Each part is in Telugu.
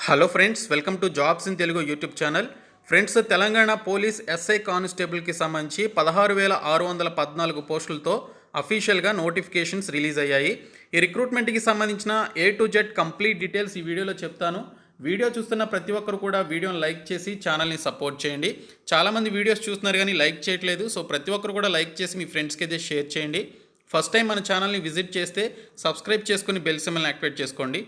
Hello friends, welcome to jobs in Telugu YouTube channel. Friends, Telangana police SI కానిస్టేబుల్కి సంబంధించి 16,614 పోస్టులతో అఫీషియల్గా నోటిఫికేషన్స్ రిలీజ్ అయ్యాయి. ఈ రిక్రూట్మెంట్కి సంబంధించిన A to Z complete details ఈ వీడియోలో చెప్తాను. వీడియో చూస్తున్న ప్రతి ఒక్కరు కూడా వీడియోని లైక్ చేసి ఛానల్ని సపోర్ట్ చేయండి. చాలామంది వీడియోస్ చూస్తున్నారు కానీ లైక్ చేయట్లేదు. సో ప్రతి ఒక్కరు కూడా లైక్ చేసి మీ ఫ్రెండ్స్కి అయితే షేర్ చేయండి. ఫస్ట్ టైం మన ఛానల్ని విజిట్ చేస్తే సబ్స్క్రైబ్ చేసుకుని బెల్ సింబల్ని యాక్టివేట్ చేసుకోండి.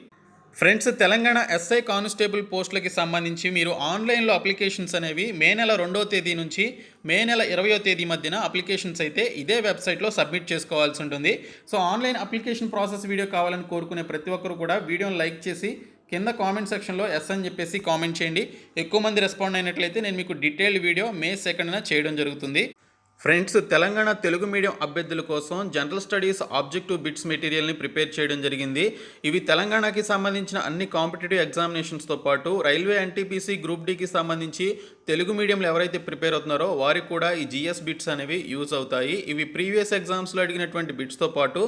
ఫ్రెండ్స్, తెలంగాణ ఎస్ఐ కానిస్టేబుల్ పోస్టులకి సంబంధించి మీరు ఆన్లైన్లో అప్లికేషన్స్ అనేవి మే నెల 2వ తేదీ నుంచి మే నెల 20వ తేదీ మధ్యన అప్లికేషన్స్ అయితే ఇదే వెబ్సైట్లో సబ్మిట్ చేసుకోవాల్సి ఉంటుంది. So online application process video కావాలని కోరుకునే ప్రతి ఒక్కరు కూడా వీడియోని లైక్ చేసి కింద కామెంట్ సెక్షన్లో ఎస్ అని చెప్పేసి కామెంట్ చేయండి. ఎక్కువ మంది రెస్పాండ్ అయినట్లయితే నేను మీకు డీటెయిల్డ్ వీడియో మే 2న చేయడం జరుగుతుంది. ఫ్రెండ్స్, తెలంగాణ తెలుగు మీడియం అభ్యర్థుల కోసం జనరల్ స్టడీస్ ఆబ్జెక్టివ్ బిట్స్ మెటీరియల్ని ప్రిపేర్ చేయడం జరిగింది. ఇవి తెలంగాణకి సంబంధించిన అన్ని కాంపిటేటివ్ ఎగ్జామినేషన్స్తో పాటు రైల్వే ఎన్టీపీసీ గ్రూప్ డీకి సంబంధించి తెలుగు మీడియంలో ఎవరైతే ప్రిపేర్ అవుతున్నారో వారికి కూడా ఈ జిఎస్ బిట్స్ అనేవి యూజ్ అవుతాయి. ఇవి ప్రీవియస్ ఎగ్జామ్స్లో అడిగినటువంటి బిట్స్తో పాటు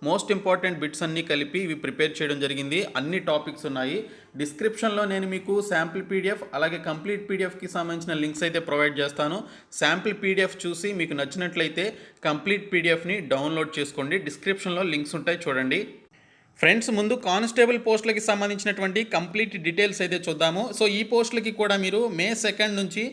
మోస్ట్ ఇంపార్టెంట్ బిట్స్ అన్నీ కలిపి ఇవి ప్రిపేర్ చేయడం జరిగింది. అన్ని టాపిక్స్ ఉన్నాయి. డిస్క్రిప్షన్లో నేను మీకు శాంపిల్ పీడిఎఫ్ అలాగే కంప్లీట్ పీడిఎఫ్కి సంబంధించిన లింక్స్ అయితే ప్రొవైడ్ చేస్తాను. శాంపిల్ పీడిఎఫ్ చూసి మీకు నచ్చినట్లయితే కంప్లీట్ పీడిఎఫ్ని డౌన్లోడ్ చేసుకోండి. డిస్క్రిప్షన్లో లింక్స్ ఉంటాయి, చూడండి. ఫ్రెండ్స్, ముందు కానిస్టేబుల్ పోస్టులకి సంబంధించినటువంటి కంప్లీట్ డీటెయిల్స్ అయితే చూద్దాము. సో ఈ పోస్టులకి కూడా మీరు మే 2 నుంచి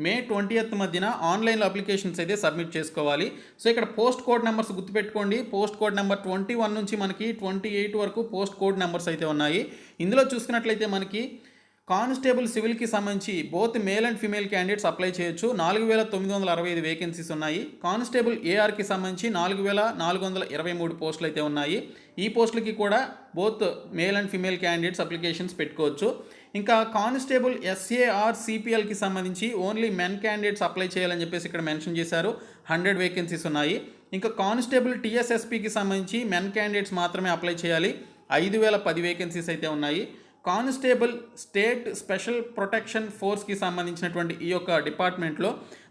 మే 20th మధ్యన ఆన్లైన్లో అప్లికేషన్స్ అయితే సబ్మిట్ చేసుకోవాలి. సో ఇక్కడ పోస్ట్ కోడ్ నెంబర్స్ గుర్తుపెట్టుకోండి. పోస్ట్ కోడ్ నెంబర్ 21 నుంచి మనకి 28 వరకు పోస్ట్ కోడ్ నెంబర్స్ అయితే ఉన్నాయి. ఇందులో చూసుకున్నట్లయితే మనకి కానిస్టేబుల్ సివిల్కి సంబంధించి both male and female candidates apply చేయొచ్చు. 4,965 వేకెన్సీస్ ఉన్నాయి. కానిస్టేబుల్ ఏఆర్కి సంబంధించి 4,423 పోస్టులు అయితే ఉన్నాయి. ఈ పోస్టులకి కూడా both male and female candidates applications పెట్టుకోవచ్చు. ఇంకా కానిస్టేబుల్ ఎస్ఏఆర్ సిపిఎల్కి సంబంధించి ఓన్లీ మెన్ క్యాండిడేట్స్ అప్లై చేయాలని చెప్పేసి ఇక్కడ మెన్షన్ చేశారు. 100 వేకెన్సీస్ ఉన్నాయి. ఇంకా కానిస్టేబుల్ టీఎస్ఎస్పికి సంబంధించి మెన్ క్యాండిడేట్స్ మాత్రమే అప్లై చేయాలి. 5,010 వేకెన్సీస్ అయితే ఉన్నాయి. కానిస్టేబుల్ స్టేట్ స్పెషల్ ప్రొటెక్షన్ ఫోర్స్కి సంబంధించినటువంటి ఈ యొక్క డిపార్ట్మెంట్లో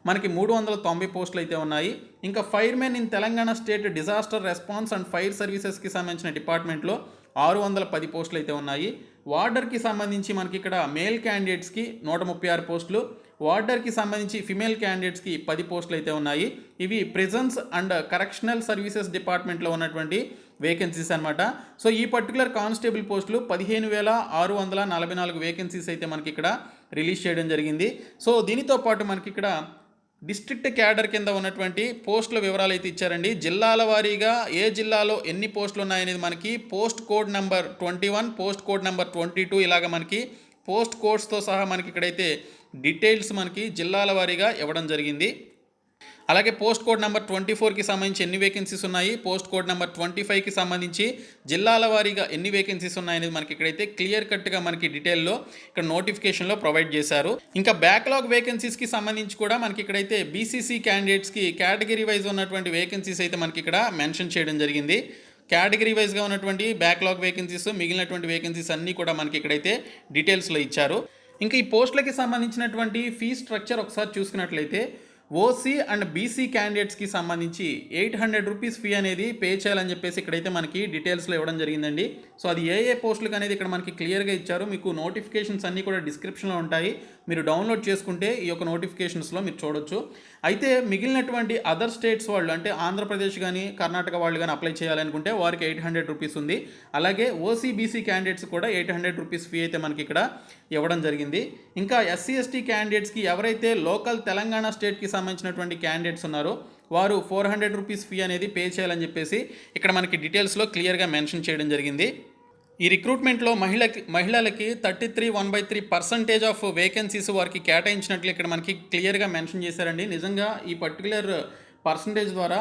మనకి 390 పోస్టులు అయితే ఉన్నాయి. ఇంకా firemen in Telangana state disaster response and fire సర్వీసెస్కి సంబంధించిన డిపార్ట్మెంట్లో 610 పోస్టులు అయితే ఉన్నాయి. వార్డర్కి సంబంధించి మనకి ఇక్కడ మేల్ క్యాండిడేట్స్కి 136 పోస్టులు, వార్డర్కి సంబంధించి ఫిమేల్ క్యాండిడేట్స్కి 10 పోస్టులు అయితే ఉన్నాయి. ఇవి ప్రిజన్స్ అండ్ కరెక్షనల్ సర్వీసెస్ డిపార్ట్మెంట్లో ఉన్నటువంటి వేకెన్సీస్ అనమాట. సో ఈ పర్టికులర్ కానిస్టేబుల్ పోస్టులు 15,644 వేకెన్సీస్ అయితే మనకి ఇక్కడ రిలీజ్ చేయడం జరిగింది. సో దీనితో పాటు మనకి ఇక్కడ డిస్ట్రిక్ట్ క్యాడర్ కింద ఉన్నటువంటి పోస్టుల వివరాలు అయితే ఇచ్చారండి. జిల్లాల వారీగా ఏ జిల్లాలో ఎన్ని పోస్టులు ఉన్నాయనేది మనకి post code number 21, post code number 22 ఇలాగ మనకి పోస్ట్ కోడ్స్తో సహా మనకి ఇక్కడైతే డీటెయిల్స్ మనకి జిల్లాల వారీగా ఇవ్వడం జరిగింది. అలాగే పోస్ట్ కోడ్ నెంబర్ 24కి సంబంధించి ఎన్ని వేకెన్సీస్ ఉన్నాయి, పోస్ట్ కోడ్ నెంబర్ 25కి సంబంధించి జిల్లాల వారీగా ఎన్ని వేకెన్సీస్ ఉన్నాయనేది మనకి ఇక్కడైతే క్లియర్ కట్గా మనకి డీటెయిల్లో ఇక్కడ నోటిఫికేషన్లో ప్రొవైడ్ చేశారు. ఇంకా బ్యాక్లాగ్ వేకెన్సీస్కి సంబంధించి కూడా మనకి ఇక్కడైతే బీసీసీ క్యాండిడేట్స్కి కేటగిరీ వైజ్ ఉన్నటువంటి వేకెన్సీస్ అయితే మనకి ఇక్కడ మెన్షన్ చేయడం జరిగింది. కేటగిరీ వైజ్గా ఉన్నటువంటి బ్యాక్లాగ్ వేకెన్సీస్, మిగిలినటువంటి వేకెన్సీస్ అన్నీ కూడా మనకి ఇక్కడైతే డీటెయిల్స్లో ఇచ్చారు. ఇంకా ఈ పోస్టులకి సంబంధించినటువంటి ఫీ స్ట్రక్చర్ ఒకసారి చూసుకున్నట్లయితే ఓసీ అండ్ బీసీ క్యాండిడేట్స్కి సంబంధించి 800 రూపీస్ ఫీ అనేది పే చేయాలని చెప్పేసి ఇక్కడైతే మనకి డీటెయిల్స్లో ఇవ్వడం జరిగిందండి. సో అది ఏ పోస్టులకు అనేది ఇక్కడ మనకి క్లియర్గా ఇచ్చారు. మీకు నోటిఫికేషన్స్ అన్నీ కూడా డిస్క్రిప్షన్లో ఉంటాయి. మీరు డౌన్లోడ్ చేసుకుంటే ఈ యొక్క నోటిఫికేషన్స్లో మీరు చూడొచ్చు. అయితే మిగిలినటువంటి అదర్ స్టేట్స్ వాళ్ళు అంటే ఆంధ్రప్రదేశ్ కానీ కర్ణాటక వాళ్ళు కానీ అప్లై చేయాలనుకుంటే వారికి 800 రూపీస్ ఉంది. అలాగే ఓసీ బీసీ క్యాండిడేట్స్ కూడా 800 రూపీస్ ఫీ అయితే మనకి ఇక్కడ ఇవ్వడం జరిగింది. ఇంకా ఎస్సీ ఎస్టీ క్యాండిడేట్స్కి ఎవరైతే లోకల్ తెలంగాణ స్టేట్కి సంబంధించినటువంటి క్యాండిడేట్స్ ఉన్నారో వారు 400 రూపీస్ ఫీ అనేది పే చేయాలని చెప్పేసి ఇక్కడ మనకి డీటెయిల్స్లో క్లియర్గా మెన్షన్ చేయడం జరిగింది. ఈ రిక్రూట్మెంట్లో మహిళలకి 33.1/3% ఆఫ్ వేకెన్సీస్ వారికి కేటాయించినట్లు ఇక్కడ మనకి క్లియర్గా మెన్షన్ చేశారండి. నిజంగా ఈ పర్టికులర్ పర్సంటేజ్ ద్వారా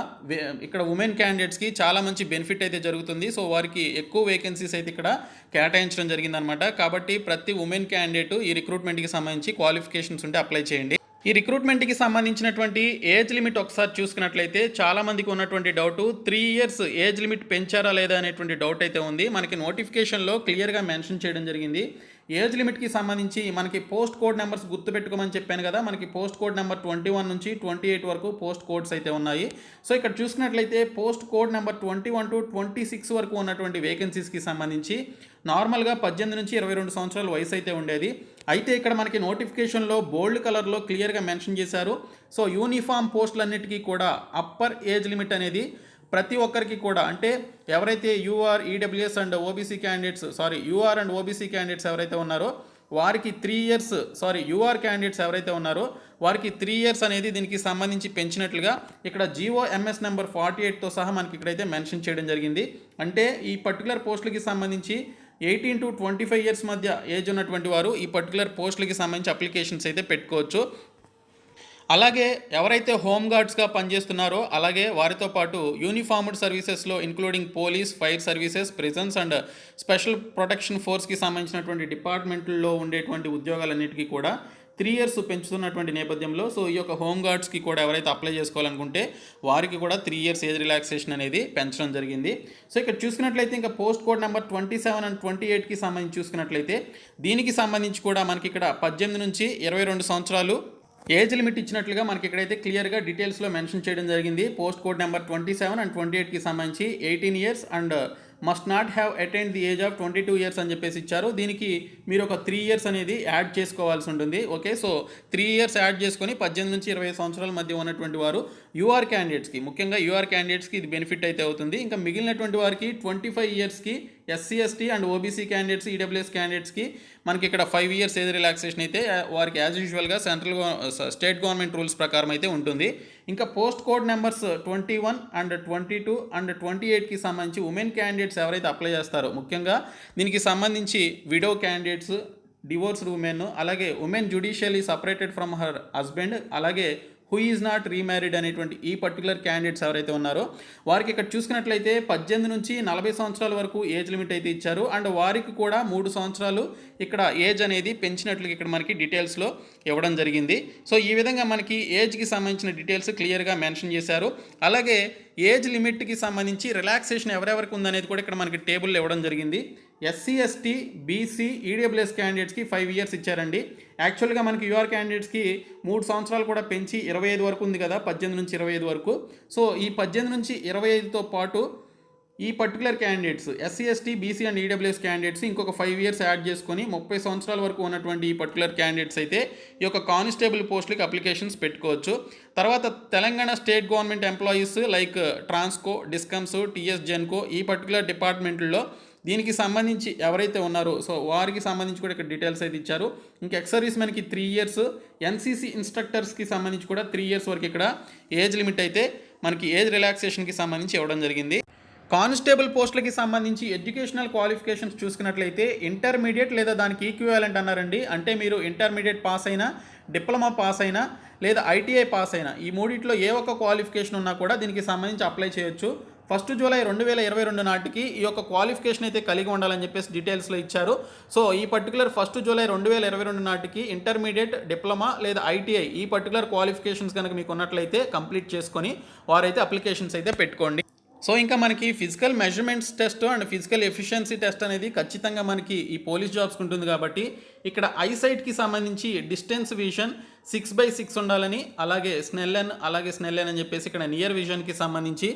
ఇక్కడ ఉమెన్ క్యాండిడేట్స్కి చాలా మంచి బెనిఫిట్ అయితే జరుగుతుంది. సో వారికి ఎక్కువ వేకెన్సీస్ అయితే ఇక్కడ కేటాయించడం జరిగిందనమాట. కాబట్టి ప్రతి ఉమెన్ క్యాండిడేట్ ఈ రిక్రూట్మెంట్కి సంబంధించి క్వాలిఫికేషన్స్ ఉంటే అప్లై చేయండి. ఈ రిక్రూట్మెంట్కి సంబంధించినటువంటి ఏజ్ లిమిట్ ఒకసారి చూసుకున్నట్లయితే చాలామందికి ఉన్నటువంటి డౌట్ 3 years ఏజ్ లిమిట్ పెంచారా లేదా అనేటువంటి డౌట్ అయితే ఉంది. మనకి నోటిఫికేషన్లో క్లియర్గా మెన్షన్ చేయడం జరిగింది. ఏజ్ లిమిట్కి సంబంధించి మనకి పోస్ట్ కోడ్ నెంబర్స్ గుర్తుపెట్టుకోమని చెప్పాను కదా, మనకి పోస్ట్ కోడ్ నెంబర్ 21 నుంచి 28 వరకు పోస్ట్ కోడ్స్ అయితే ఉన్నాయి. సో ఇక్కడ చూసుకున్నట్లయితే పోస్ట్ కోడ్ నెంబర్ 21 టు 26 వరకు ఉన్నటువంటి వేకెన్సీస్కి సంబంధించి నార్మల్గా 18 నుంచి 22 సంవత్సరాల వయసు అయితే ఉండేది. అయితే ఇక్కడ మనకి నోటిఫికేషన్లో బోల్డ్ కలర్లో క్లియర్గా మెన్షన్ చేశారు. సో యూనిఫామ్ పోస్టులన్నిటికీ కూడా అప్పర్ ఏజ్ లిమిట్ అనేది ప్రతి ఒక్కరికి కూడా, అంటే ఎవరైతే UR, EWS and OBC candidates, UR and OBC candidates ఎవరైతే ఉన్నారో వారికి 3 years, యూఆర్ క్యాండిడేట్స్ ఎవరైతే ఉన్నారో వారికి 3 years అనేది దీనికి సంబంధించి పెంచినట్లుగా ఇక్కడ GOMS నెంబర్ 48తో సహా మనకి ఇక్కడైతే మెన్షన్ చేయడం జరిగింది. అంటే ఈ పర్టికులర్ పోస్టులకి సంబంధించి 18 to 25 years మధ్య ఏజ్ ఉన్నటువంటి వారు ఈ పర్టికులర్ పోస్టులకి సంబంధించి అప్లికేషన్స్ అయితే పెట్టుకోవచ్చు. అలాగే ఎవరైతే హోమ్ గార్డ్స్గా పనిచేస్తున్నారో అలాగే వారితో పాటు యూనిఫార్మ్డ్ సర్వీసెస్లో including police, fire services, prisons and special protection ఫోర్స్కి సంబంధించినటువంటి డిపార్ట్మెంట్లో ఉండేటువంటి ఉద్యోగాలన్నిటికీ కూడా 3 years పెంచుతున్నటువంటి నేపథ్యంలో సో ఈ యొక్క హోమ్ గార్డ్స్కి కూడా ఎవరైతే అప్లై చేసుకోవాలనుకుంటే వారికి కూడా 3 years ఏజ్ రిలాక్సేషన్ అనేది పెంచడం జరిగింది. సో ఇక్కడ చూసుకున్నట్లయితే ఇంకా పోస్ట్ కోడ్ నెంబర్ 27 అండ్ 28కి సంబంధించి చూసుకున్నట్లయితే దీనికి సంబంధించి కూడా మనకి ఇక్కడ 18 నుంచి 22 సంవత్సరాలు ఏజ్ లిమిట్ ఇచ్చినట్లుగా మనకి ఇక్కడైతే క్లియర్గా డీటెయిల్స్లో మెన్షన్ చేయడం జరిగింది. పోస్ట్ కోడ్ నెంబర్ 27 అండ్ 28కి సంబంధించి 18 years and must not have attained the age of 22 years అని చెప్పేసి ఇచ్చారు. దీనికి మీరు ఒక 3 years అనేది యాడ్ చేసుకోవాల్సి ఉంటుంది. ఓకే, సో 3 years యాడ్ చేసుకొని 18 నుంచి 20 సంవత్సరాల మధ్య ఉన్నటువంటి వారు యూఆర్ క్యాండిడేట్స్కి, ముఖ్యంగా యూఆర్ క్యాండిడేట్స్కి ఇది బెనిఫిట్ అయితే అవుతుంది. ఇంకా మిగిలినటువంటి వారికి 25 yearsకి SC, ST and OBC candidates, EWS క్యాండిడేట్స్కి మనకి ఇక్కడ 5 years ఏజ్ రిలాక్సేషన్ అయితే వారికి యాజ్ యూజువల్గా స్టేట్ గవర్నమెంట్ రూల్స్ ప్రకారం అయితే ఉంటుంది. ఇంకా post code numbers 21 and 22 and 28కి సంబంధించి ఉమెన్ క్యాండిడేట్స్ ఎవరైతే అప్లై చేస్తారో, ముఖ్యంగా దీనికి సంబంధించి విడో క్యాండిడేట్స్, డివోర్స్డ్ ఉమెన్, అలాగే women judicially separated from her husband, అలాగే హూ ఈజ్ నాట్ రీమ్యారీడ్ అనేటువంటి ఈ పర్టికులర్ క్యాండిడేట్స్ ఎవరైతే ఉన్నారో వారికి ఇక్కడ చూసుకున్నట్లయితే 18 నుంచి 40 సంవత్సరాల వరకు ఏజ్ లిమిట్ అయితే ఇచ్చారు. అండ్ వారికి కూడా 3 సంవత్సరాలు ఇక్కడ ఏజ్ అనేది పెంచినట్లుగా ఇక్కడ మనకి డీటెయిల్స్లో ఇవ్వడం జరిగింది. సో ఈ విధంగా మనకి ఏజ్కి సంబంధించిన డీటెయిల్స్ క్లియర్గా మెన్షన్ చేశారు. అలాగే ఏజ్ లిమిట్కి సంబంధించి రిలాక్సేషన్ ఎవరెవరికి ఉందనేది కూడా ఇక్కడ మనకి టేబుల్లో ఇవ్వడం జరిగింది. ఎస్సీ, ఎస్టీ, బీసీ, ఈడబ్ల్యూఎస్ క్యాండిడేట్స్కి 5 years ఇచ్చారండి. యాక్చువల్గా మనకి యూఆర్ క్యాండిడేట్స్కి 3 సంవత్సరాలు కూడా పెంచి 25 వరకు ఉంది కదా, 18 నుంచి 25 వరకు. సో ఈ 18 నుంచి 25తో పాటు ఈ particular candidates SC, ST, BC and EWS candidates ఇంకొక 5 years యాడ్ చేసుకొని 30 సంవత్సరాల వరకు ఉన్నటువంటి ఈ పర్టికులర్ క్యాండిడేట్స్ అయితే ఈ యొక్క కానిస్టేబుల్ పోస్టులకి అప్లికేషన్స్ పెట్టుకోవచ్చు. తర్వాత Telangana state government employees like Transco, discoms, TS Genco ఈ పర్టికులర్ డిపార్ట్మెంట్లో దీనికి సంబంధించి ఎవరైతే ఉన్నారో సో వారికి సంబంధించి కూడా ఇక్కడ డీటెయిల్స్ అయితే ఇచ్చారు. ఇంకా ఎక్స్ సర్వీస్ మెన్కి 3 years, ఎన్సీసీ ఇన్స్ట్రక్టర్స్కి సంబంధించి కూడా 3 years వరకు ఇక్కడ ఏజ్ లిమిట్ అయితే మనకి ఏజ్ రిలాక్సేషన్కి సంబంధించి ఇవ్వడం జరిగింది. కానిస్టేబుల్ పోస్టులకి సంబంధించి ఎడ్యుకేషనల్ క్వాలిఫికేషన్స్ చూసుకున్నట్లయితే ఇంటర్మీడియట్ లేదా దానికి ఈక్వివాలెంట్ అన్నారండి. అంటే మీరు ఇంటర్మీడియట్ పాస్ అయినా, డిప్లొమా పాస్ అయినా లేదా ఐటీఐ పాస్ అయినా ఈ మూడిట్లో ఏ ఒక్క క్వాలిఫికేషన్ ఉన్నా కూడా దీనికి సంబంధించి అప్లై చేయొచ్చు. 1 July 2022 నాటికి ఈ యొక్క క్వాలిఫికేషన్ అయితే కలిగి ఉండాలని చెప్పేసి డీటెయిల్స్లో ఇచ్చారు. సో ఈ పర్టికులర్ 1 July 2022 నాటికి ఇంటర్మీడియట్, డిప్లొమా లేదా ఐటీఐ ఈ పర్టికులర్ క్వాలిఫికేషన్స్ కనుక మీకు ఉన్నట్లయితే కంప్లీట్ చేసుకొని వారైతే అప్లికేషన్స్ అయితే పెట్టుకోండి. సో ఇంకా మనకి physical measurements test and physical efficiency test అనేది ఖచ్చితంగా మనకి ఈ పోలీస్ జాబ్స్కి ఉంటుంది కాబట్టి ఇక్కడ ఐసైట్కి సంబంధించి డిస్టెన్స్ విజన్ 6/6 ఉండాలని, అలాగే స్నెల్లెన్ అని చెప్పేసి ఇక్కడ నియర్ విజన్కి సంబంధించి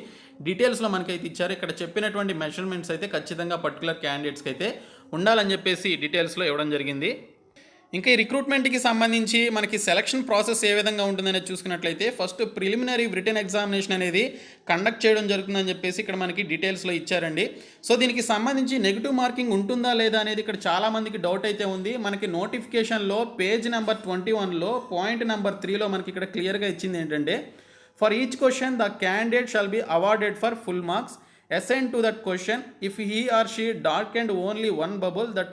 డీటెయిల్స్లో మనకైతే ఇచ్చారు. ఇక్కడ చెప్పినటువంటి మెజర్మెంట్స్ అయితే ఖచ్చితంగా పర్టికులర్ క్యాండిడేట్స్కి అయితే ఉండాలని చెప్పేసి డీటెయిల్స్లో ఇవ్వడం జరిగింది. ఇంకా ఈ రిక్రూట్మెంట్కి సంబంధించి మనకి సెలక్షన్ ప్రాసెస్ ఏ విధంగా ఉంటుందనేది చూసుకున్నట్లయితే ఫస్ట్ ప్రిలిమినరీ రిటన్ ఎగ్జామినేషన్ అనేది కండక్ట్ చేయడం జరుగుతుందని చెప్పేసి ఇక్కడ మనకి డీటెయిల్స్లో ఇచ్చారండి. సో దీనికి సంబంధించి నెగిటివ్ మార్కింగ్ ఉంటుందా లేదా అనేది ఇక్కడ చాలామందికి డౌట్ అయితే ఉంది. మనకి నోటిఫికేషన్లో పేజ్ నెంబర్ 21లో పాయింట్ నెంబర్ 3లో మనకి ఇక్కడ క్లియర్గా ఇచ్చింది ఏంటంటే for each question the candidate shall be awarded for full marks assigned to that question if he or she darkened only one bubble that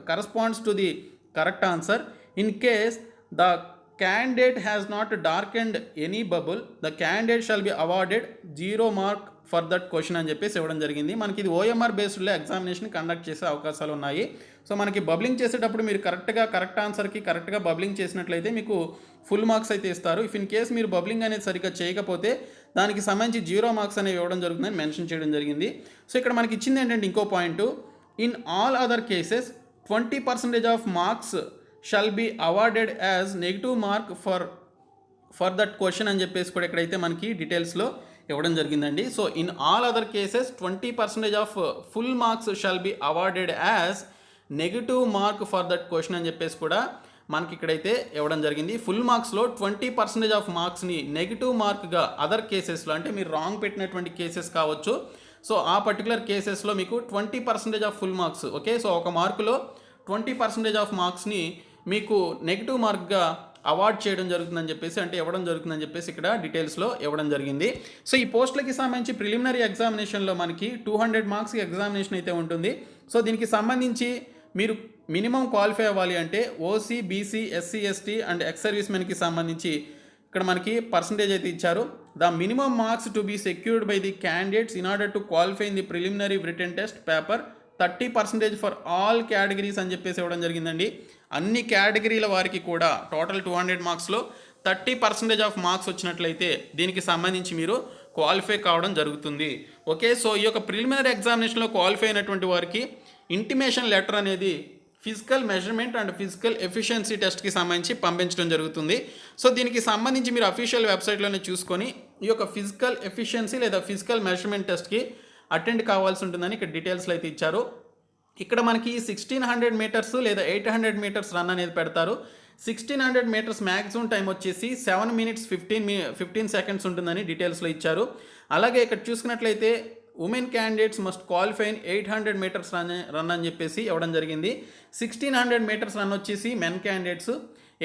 corresponds to the correct answer. In case the candidate has not darkened any bubble, the candidate shall be awarded 0 mark for that question అని చెప్పేసి ఇవ్వడం జరిగింది. మనకి ఇది ఓఎంఆర్ బేస్డ్లో ఎగ్జామినేషన్ కండక్ట్ చేసే అవకాశాలు ఉన్నాయి. సో మనకి బబ్లింగ్ చేసేటప్పుడు మీరు కరెక్ట్ ఆన్సర్కి కరెక్ట్గా బబ్లింగ్ చేసినట్లయితే మీకు ఫుల్ మార్క్స్ అయితే ఇస్తారు. ఇఫ్ ఇన్ కేస్ మీరు బబ్లింగ్ అనేది సరిగ్గా చేయకపోతే దానికి సంబంధించి 0 మార్క్స్ అనేవి ఇవ్వడం జరుగుతుందని మెన్షన్ చేయడం జరిగింది. సో ఇక్కడ మనకి ఇచ్చింది ఏంటంటే ఇంకో point, in all other cases 20% of marks shall be awarded as negative mark for that question అని చెప్పేసి కూడా ఇక్కడైతే మనకి డీటెయిల్స్లో ఇవ్వడం జరిగిందండి. So in all other cases 20% of full marks shall be awarded as negative mark for that question అని చెప్పేసి కూడా మనకి ఇక్కడైతే ఇవ్వడం జరిగింది. ఫుల్ మార్క్స్లో 20% ఆఫ్ మార్క్స్ని నెగిటివ్ మార్క్గా అదర్ కేసెస్లో, అంటే మీరు రాంగ్ పెట్టినటువంటి కేసెస్ కావచ్చు, సో ఆ పర్టికులర్ కేసెస్లో మీకు 20% of full marks, okay. So ఒక మార్కులో 20% ఆఫ్ మార్క్స్ని మీకు నెగిటివ్ మార్క్గా అవార్డ్ చేయడం జరుగుతుందని చెప్పేసి, అంటే ఇవ్వడం జరుగుతుందని చెప్పేసి ఇక్కడ డీటెయిల్స్లో ఇవ్వడం జరిగింది. సో ఈ పోస్టులకి సంబంధించి ప్రిలిమినరీ ఎగ్జామినేషన్లో మనకి 200 మార్క్స్కి ఎగ్జామినేషన్ అయితే ఉంటుంది. సో దీనికి సంబంధించి మీరు మినిమం క్వాలిఫై అవ్వాలి అంటే OC, BC, SC, ST and ex service మెన్కి సంబంధించి ఇక్కడ మనకి పర్సంటేజ్ అయితే ఇచ్చారు. The minimum marks to be secured by the candidates in order to qualify in the preliminary written test paper 30% for all categories అని చెప్పేసి ఇవ్వడం జరిగిందండి. అన్ని కేటగిరీల వారికి కూడా టోటల్ 200 మార్క్స్లో 30% ఆఫ్ మార్క్స్ వచ్చినట్లయితే దీనికి సంబంధించి మీరు క్వాలిఫై కావడం జరుగుతుంది, ఓకే. సో ఈ యొక్క ప్రిలిమినరీ ఎగ్జామినేషన్లో క్వాలిఫై అయినటువంటి వారికి ఇంటిమేషన్ లెటర్ అనేది physical measurement and physical efficiency టెస్ట్కి సంబంధించి పంపించడం జరుగుతుంది. సో దీనికి సంబంధించి మీరు అఫీషియల్ వెబ్సైట్లోనే చూసుకొని ఈ యొక్క ఫిజికల్ ఎఫిషియన్సీ లేదా ఫిజికల్ మెజర్మెంట్ టెస్ట్కి అటెండ్ కావాల్సి ఉంటుందని ఇక్కడ డీటెయిల్స్లో అయితే ఇచ్చారు. ఇక్కడ మనకి 1600 మీటర్స్ లేదా 800 మీటర్స్ రన్ అనేది పెడతారు. 1600 మీటర్స్ మ్యాక్సిమం టైం వచ్చేసి 7 minutes 15 seconds ఉంటుందని డీటెయిల్స్లో ఇచ్చారు. అలాగే ఇక్కడ చూసుకున్నట్లయితే women candidates must qualify in 800 metres run అని చెప్పేసి ఇవ్వడం జరిగింది. 1600 మీటర్స్ రన్ వచ్చేసి మెన్ క్యాండిడేట్స్,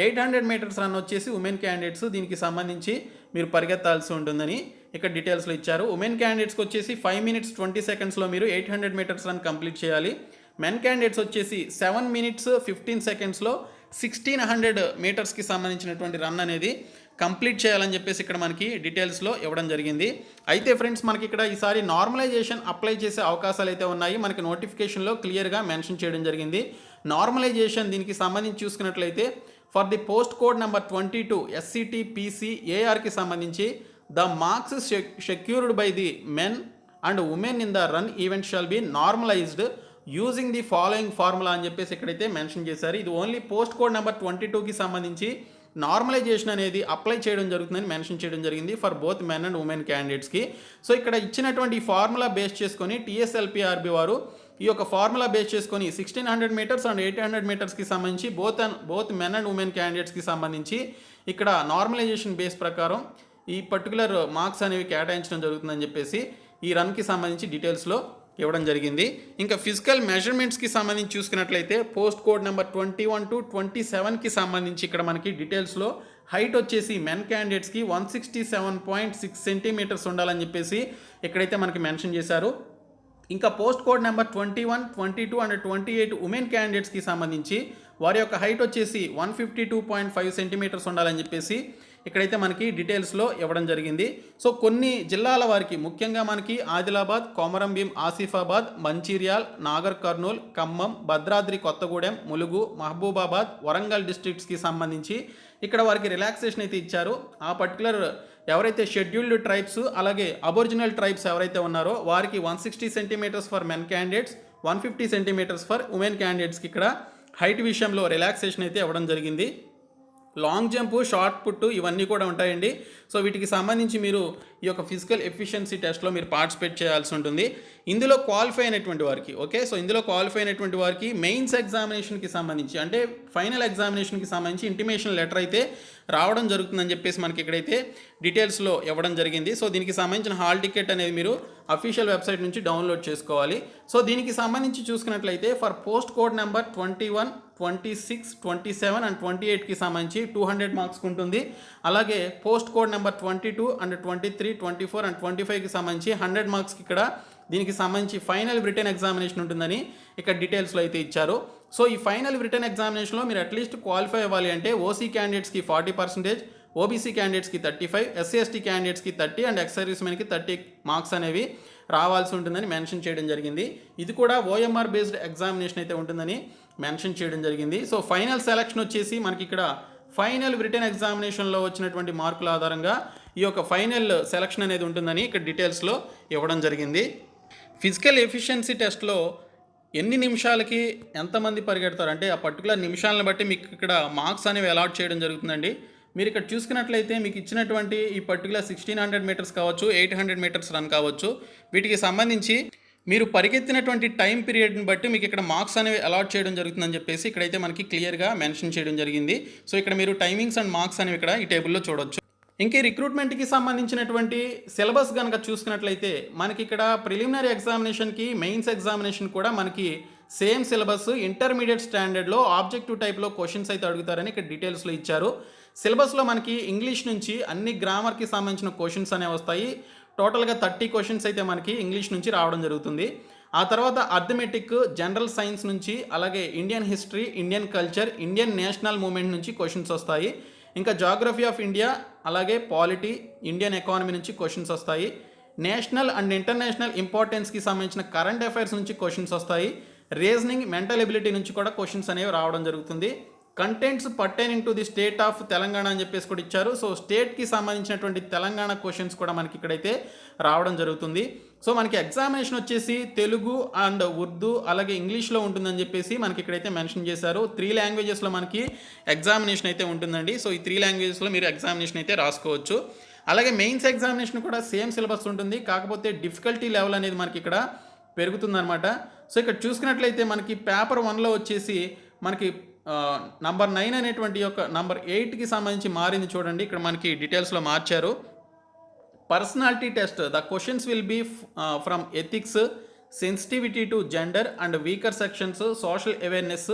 800 మీటర్స్ రన్ వచ్చేసి ఉమెన్ క్యాండిడేట్స్. దీనికి సంబంధించి మీరు పరిగెత్తాల్సి ఉంటుందని ఇక్కడ డీటెయిల్స్లో ఇచ్చారు. ఉమెన్ క్యాండిడేట్స్కి వచ్చేసి 5 minutes 20 secondsలో మీరు 800 మీటర్స్ రన్ కంప్లీట్ చేయాలి. మెన్ క్యాండిడేట్స్ వచ్చేసి 7 minutes 15 secondsలో 1600 మీటర్స్కి సంబంధించినటువంటి రన్ అనేది కంప్లీట్ చేయాలని చెప్పేసి ఇక్కడ మనకి డీటెయిల్స్లో ఇవ్వడం జరిగింది. అయితే ఫ్రెండ్స్ మనకి ఇక్కడ ఈసారి నార్మలైజేషన్ అప్లై చేసే అవకాశాలు అయితే ఉన్నాయి. మనకి నోటిఫికేషన్లో క్లియర్గా మెన్షన్ చేయడం జరిగింది. నార్మలైజేషన్ దీనికి సంబంధించి చూసుకున్నట్లయితే for the post code number 22 SCT PC ARకి సంబంధించి the marks secured by the men and women in the run event shall be normalised using the following formula అని చెప్పేసి ఇక్కడైతే మెన్షన్ చేశారు. ఇది ఓన్లీ పోస్ట్ కోడ్ నెంబర్ 22కి సంబంధించి నార్మలైజేషన్ అనేది అప్లై చేయడం జరుగుతుందని మెన్షన్ చేయడం జరిగింది for both men and women క్యాండిడేట్స్కి. సో ఇక్కడ ఇచ్చినటువంటి ఈ ఫార్ములా బేస్ చేసుకొని TSLPRB వారు ఈ యొక్క ఫార్ములా బేస్ చేసుకొని 1600 మీటర్స్ అండ్ 800 మీటర్స్కి సంబంధించి బోత్ మెన్ అండ్ ఉమెన్ క్యాండిడేట్స్కి సంబంధించి ఇక్కడ నార్మలైజేషన్ బేస్ ప్రకారం ఈ పర్టికులర్ మార్క్స్ అనేవి కేటాయించడం జరుగుతుందని చెప్పేసి ఈ రన్కి సంబంధించి డీటెయిల్స్లో ఇవ్వడం జరిగింది. ఇంకా ఫిజికల్ మెజర్మెంట్స్కి సంబంధించి చూసుకున్నట్లయితే పోస్ట్ కోడ్ నెంబర్ 21 to 27కి సంబంధించి ఇక్కడ మనకి డీటెయిల్స్లో హైట్ వచ్చేసి మెన్ క్యాండిడేట్స్కి 167.6 సెంటీమీటర్స్ ఉండాలని చెప్పేసి ఇక్కడైతే మనకి మెన్షన్ చేశారు. ఇంకా post code number 21, 22 and 28 women క్యాండిడేట్స్కి సంబంధించి వారి యొక్క హైట్ వచ్చేసి 152.5 సెంటీమీటర్స్ ఉండాలని చెప్పేసి ఇక్కడైతే మనకి డీటెయిల్స్లో ఇవ్వడం జరిగింది. సో కొన్ని జిల్లాల వారికి ముఖ్యంగా మనకి ఆదిలాబాద్, కొమరంభీం, ఆసిఫాబాద్, మంచిర్యాల్, నాగర్ కర్నూల్, ఖమ్మం, భద్రాద్రి కొత్తగూడెం, ములుగు, మహబూబాబాద్, వరంగల్ డిస్ట్రిక్ట్స్కి సంబంధించి ఇక్కడ వారికి రిలాక్సేషన్ అయితే ఇచ్చారు. ఆ పర్టికులర్ ఎవరైతే షెడ్యూల్డ్ ట్రైబ్స్ అలాగే అబోరిజినల్ ట్రైబ్స్ ఎవరైతే ఉన్నారో వారికి 160 centimetres for men candidates, 150 centimetres for women క్యాండిడేట్స్కి ఇక్కడ హైట్ విషయంలో రిలాక్సేషన్ అయితే ఇవ్వడం జరిగింది. లాంగ్ జంప్, షార్ట్ పుట్ ఇవన్నీ కూడా ఉంటాయండి. సో వీటికి సంబంధించి మీరు ఈ యొక్క ఫిజికల్ ఎఫిషియన్సీ టెస్ట్లో మీరు పార్టిసిపేట్ చేయాల్సి ఉంటుంది. ఇందులో క్వాలిఫై అయినటువంటి వారికి, ఓకే, సో ఇందులో క్వాలిఫై అయినటువంటి వారికి మెయిన్స్ ఎగ్జామినేషన్కి సంబంధించి అంటే ఫైనల్ ఎగ్జామినేషన్కి సంబంధించి ఇంటిమేషన్ లెటర్ అయితే రావడం జరుగుతుందని చెప్పేసి మనకి ఇక్కడైతే డీటెయిల్స్లో ఇవ్వడం జరిగింది. సో దీనికి సంబంధించిన హాల్ టికెట్ అనేది మీరు అఫీషియల్ వెబ్సైట్ నుంచి డౌన్లోడ్ చేసుకోవాలి. సో దీనికి సంబంధించి చూసుకున్నట్లయితే for post code number 21, 26, 27 and 28కి సంబంధించి 200 మార్క్స్కి ఉంటుంది. అలాగే post code number 22 and 23, 24 and 25కి సంబంధించి 100 మార్క్స్కి ఇక్కడ దీనికి సంబంధించి ఫైనల్ రిటన్ ఎగ్జామినేషన్ ఉంటుందని ఇక్కడ డీటెయిల్స్లో అయితే ఇచ్చారు. సో ఈ ఫైనల్ రిటన్ ఎగ్జామినేషన్లో మీరు అట్లీస్ట్ క్వాలిఫై అవ్వాలి అంటే ఓసీ క్యాండిడేట్స్కి 40%, ఓబీసీ క్యాండిడేట్స్కి 35, SC/ST క్యాండిడేట్స్కి 30 అండ్ ఎక్స్ సర్వీస్ మెన్కి 30 మార్క్స్ అనేవి రావాల్సి ఉంటుందని మెన్షన్ చేయడం జరిగింది. ఇది కూడా OMR బేస్డ్ ఎగ్జామినేషన్ అయితే ఉంటుందని మెన్షన్ చేయడం జరిగింది. సో ఫైనల్ సెలక్షన్ వచ్చేసి మనకి ఇక్కడ ఫైనల్ రిటన్ ఎగ్జామినేషన్లో వచ్చినటువంటి మార్కుల ఆధారంగా ఈ యొక్క ఫైనల్ సెలక్షన్ అనేది ఉంటుందని ఇక్కడ డీటెయిల్స్లో ఇవ్వడం జరిగింది. ఫిజికల్ ఎఫిషియన్సీ టెస్ట్లో ఎన్ని నిమిషాలకి ఎంతమంది పరిగెడతారు అంటే ఆ పర్టికులర్ నిమిషాలను బట్టి మీకు ఇక్కడ మార్క్స్ అనేవి అలాట్ చేయడం జరుగుతుందండి. మీరు ఇక్కడ చూసుకున్నట్లయితే మీకు ఇచ్చినటువంటి ఈ పర్టికులర్ 1600 మీటర్స్ కావచ్చు, 800 మీటర్స్ రన్ కావచ్చు, వీటికి సంబంధించి మీరు పరిగెత్తినటువంటి టైం పీరియడ్ని బట్టి మీకు ఇక్కడ మార్క్స్ అనేవి అలాట్ చేయడం జరుగుతుందని చెప్పేసి ఇక్కడైతే మనకి క్లియర్గా మెన్షన్ చేయడం జరిగింది. సో ఇక్కడ మీరు టైమింగ్స్ అండ్ మార్క్స్ అనేవి ఇక్కడ ఈ టేబుల్లో చూడొచ్చు. ఇంక ఈ రిక్రూట్మెంట్కి సంబంధించినటువంటి సిలబస్ కనుక చూసుకున్నట్లయితే మనకి ఇక్కడ ప్రిలిమినరీ ఎగ్జామినేషన్కి మెయిన్స్ ఎగ్జామినేషన్ కూడా మనకి సేమ్ సిలబస్ ఇంటర్మీడియట్ స్టాండర్డ్లో ఆబ్జెక్టివ్ టైప్లో క్వశ్చన్స్ అయితే అడుగుతారని ఇక్కడ డీటెయిల్స్లో ఇచ్చారు. సిలబస్లో మనకి ఇంగ్లీష్ నుంచి అన్ని గ్రామర్కి సంబంధించిన క్వశ్చన్స్ అనేవి వస్తాయి. టోటల్గా 30 క్వశ్చన్స్ అయితే మనకి ఇంగ్లీష్ నుంచి రావడం జరుగుతుంది. ఆ తర్వాత అర్థమెటిక్, జనరల్ సైన్స్ నుంచి, అలాగే Indian history, Indian culture, Indian national movement నుంచి క్వశ్చన్స్ వస్తాయి. ఇంకా జాగ్రఫీ ఆఫ్ ఇండియా, అలాగే పాలిటీ, ఇండియన్ ఎకానమీ నుంచి క్వశ్చన్స్ వస్తాయి. నేషనల్ అండ్ ఇంటర్నేషనల్ ఇంపార్టెన్స్కి సంబంధించిన కరెంట్ అఫైర్స్ నుంచి క్వశ్చన్స్ వస్తాయి. రీజనింగ్, మెంటల్ ఎబిలిటీ నుంచి కూడా క్వశ్చన్స్ అనేవి రావడం జరుగుతుంది. Contents pertaining to the state of Telangana అని చెప్పేసి కూడా ఇచ్చారు. సో స్టేట్కి సంబంధించినటువంటి తెలంగాణ క్వశ్చన్స్ కూడా మనకి ఇక్కడైతే రావడం జరుగుతుంది. సో మనకి ఎగ్జామినేషన్ వచ్చేసి తెలుగు అండ్ ఉర్దూ అలాగే ఇంగ్లీష్లో ఉంటుందని చెప్పేసి మనకి ఇక్కడైతే మెన్షన్ చేశారు. 3 లాంగ్వేజెస్లో మనకి ఎగ్జామినేషన్ అయితే ఉంటుందండి. సో ఈ 3 లాంగ్వేజెస్లో మీరు ఎగ్జామినేషన్ అయితే రాసుకోవచ్చు. అలాగే మెయిన్స్ ఎగ్జామినేషన్ కూడా సేమ్ సిలబస్ ఉంటుంది, కాకపోతే డిఫికల్టీ లెవెల్ అనేది మనకి ఇక్కడ పెరుగుతుందన్నమాట. సో ఇక్కడ చూసుకున్నట్లయితే మనకి పేపర్ 1లో వచ్చేసి మనకి నంబర్ 9 అనేటువంటి యొక్క నంబర్ 8కి సంబంధించి మారింది చూడండి. ఇక్కడ మనకి డీటెయిల్స్లో మార్చారు. Personality test, the questions will be from ethics, sensitivity to gender and weaker sections, social awareness,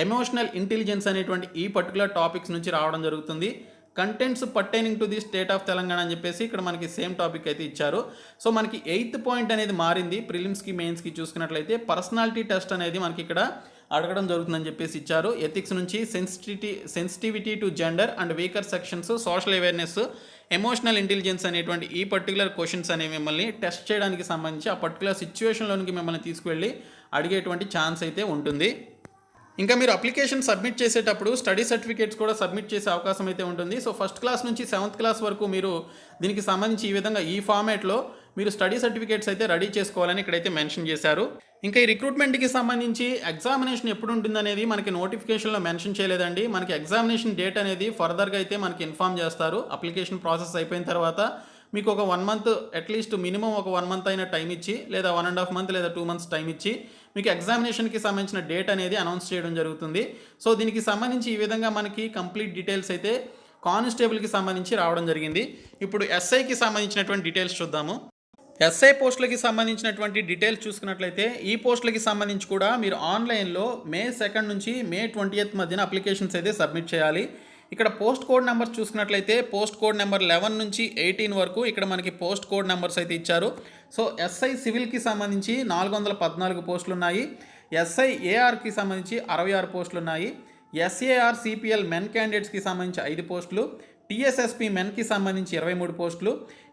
emotional intelligence అనేటువంటి ఈ పర్టికులర్ టాపిక్స్ నుంచి రావడం జరుగుతుంది. Contents pertaining to the state of Telangana అని చెప్పేసి ఇక్కడ మనకి సేమ్ టాపిక్ అయితే ఇచ్చారు. సో మనకి 8th పాయింట్ అనేది మారింది. ప్రిలిమ్స్కి మెయిన్స్కి చూసుకున్నట్లయితే పర్సనాలిటీ టెస్ట్ అనేది మనకి ఇక్కడ అడగడం జరుగుతుందని చెప్పేసి ఇచ్చారు. ఎథిక్స్ నుంచి sensitivity to gender and weaker sections, social awareness, emotional intelligence అనేటువంటి ఈ పర్టికులర్ క్వశ్చన్స్ అనేవి మిమ్మల్ని టెస్ట్ చేయడానికి సంబంధించి ఆ పర్టికులర్ సిచ్యువేషన్లోనికి మిమ్మల్ని తీసుకువెళ్ళి అడిగేటువంటి ఛాన్స్ అయితే ఉంటుంది. ఇంకా మీరు అప్లికేషన్ సబ్మిట్ చేసేటప్పుడు స్టడీ సర్టిఫికేట్స్ కూడా సబ్మిట్ చేసే అవకాశం అయితే ఉంటుంది. సో ఫస్ట్ క్లాస్ నుంచి 7th క్లాస్ వరకు మీరు దీనికి సంబంధించి ఈ విధంగా ఈ ఫార్మాట్లో మీరు స్టడీ సర్టిఫికేట్స్ అయితే రెడీ చేసుకోవాలని ఇక్కడైతే మెన్షన్ చేశారు. ఇంకా ఈ రిక్రూట్మెంట్కి సంబంధించి ఎగ్జామినేషన్ ఎప్పుడు ఉంటుందనేది మనకి నోటిఫికేషన్లో మెన్షన్ చేయలేదండి. మనకి ఎగ్జామినేషన్ డేట్ అనేది ఫర్దర్గా అయితే మనకి ఇన్ఫామ్ చేస్తారు. అప్లికేషన్ ప్రాసెస్ అయిపోయిన తర్వాత మీకు ఒక 1 మంత్ అట్లీస్ట్ మినిమం ఒక 1 మంత్ అయినా టైం ఇచ్చి, లేదా 1.5 మంత్ లేదా 2 మంత్స్ టైం ఇచ్చి మీకు ఎగ్జామినేషన్కి సంబంధించిన డేట్ అనేది అనౌన్స్ చేయడం జరుగుతుంది. సో దీనికి సంబంధించి ఈ విధంగా మనకి కంప్లీట్ డీటెయిల్స్ అయితే కానిస్టేబుల్కి సంబంధించి రావడం జరిగింది. ఇప్పుడు ఎస్ఐకి సంబంధించినటువంటి డీటెయిల్స్ చూద్దాము. ఎస్ఐ పోస్టులకి సంబంధించినటువంటి డీటెయిల్స్ చూసుకున్నట్లయితే ఈ పోస్టులకి సంబంధించి కూడా మీరు ఆన్లైన్లో May 2 నుంచి May 20 మధ్యన అప్లికేషన్స్ అయితే సబ్మిట్ చేయాలి. ఇక్కడ పోస్ట్ కోడ్ నెంబర్స్ చూసుకున్నట్లయితే పోస్ట్ కోడ్ నెంబర్ 11 నుంచి 18 వరకు ఇక్కడ మనకి పోస్ట్ కోడ్ నెంబర్స్ అయితే ఇచ్చారు. సో ఎస్ఐ సివిల్కి సంబంధించి 414 పోస్టులు ఉన్నాయి. ఎస్ఐ ఏఆర్కి సంబంధించి 66 పోస్టులు ఉన్నాయి. ఎస్ఏఆర్ సిపిఎల్ మెన్ క్యాండిడేట్స్కి సంబంధించి 5 పోస్టులు, టీఎస్ఎస్పి మెన్కి సంబంధించి 23 పోస్టులు,